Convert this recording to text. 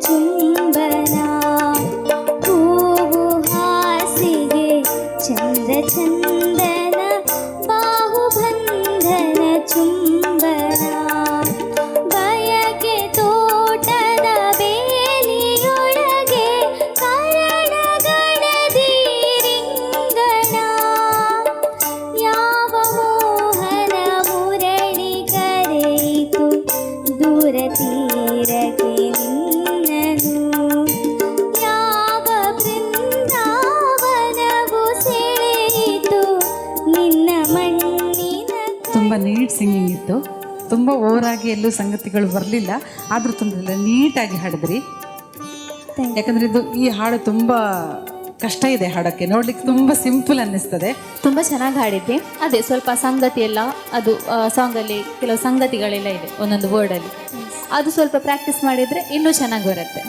ಚುಂಬನ ಹೂವು ಹಾಸಿಗೆ ಚಂದ್ರ ಚಂದನ ಬಾಹುಬಂಧನ ಚುಂಬನ ಬಯಕೆ ತೋಟದ ಬೇಲಿಯೊಳಗೆ ಕರಣಗಣದಿ ರಿಂಗಣ ಯಾವ ಮೋಹನ ಮುರಳಿ ಕರೆಯಿತು ದೂರ ತೀರಕ್ಕೆ ನಿನ್ನನು ಯಾವ ಬೃಂದಾವನವು ಸೆಳೆಯಿತು ನಿನ್ನ ಮಣ್ಣಿನ ತುಂಬ ನೀಟ್ ಸಿಂಗಿಂಗ್ ಇತ್ತು. ತುಂಬ ಓವರಾಗಿ ಎಲ್ಲೂ ಸಂಗತಿಗಳು ಬರಲಿಲ್ಲ, ಆದರೂ ತೊಂದರೆ ಇಲ್ಲ, ನೀಟಾಗಿ ಹಾಡಿದ್ರಿ. ಯಾಕಂದರೆ ಈ ಹಾಡು ತುಂಬ ಕಷ್ಟ ಇದೆ ಹಾಡೋಕ್ಕೆ, ನೋಡ್ಲಿಕ್ಕೆ ತುಂಬ ಸಿಂಪಲ್ ಅನ್ನಿಸ್ತದೆ. ತುಂಬ ಚೆನ್ನಾಗಿ ಹಾಡಿದ್ದೆ. ಅದೇ ಸ್ವಲ್ಪ ಸಂಗತಿ ಎಲ್ಲ ಅದು ಸಾಂಗಲ್ಲಿ ಕೆಲವು ಸಂಗತಿಗಳೆಲ್ಲ ಇದೆ ಒಂದೊಂದು ವರ್ಡಲ್ಲಿ, ಅದು ಸ್ವಲ್ಪ ಪ್ರಾಕ್ಟೀಸ್ ಮಾಡಿದರೆ ಇನ್ನೂ ಚೆನ್ನಾಗಿ ಬರುತ್ತೆ.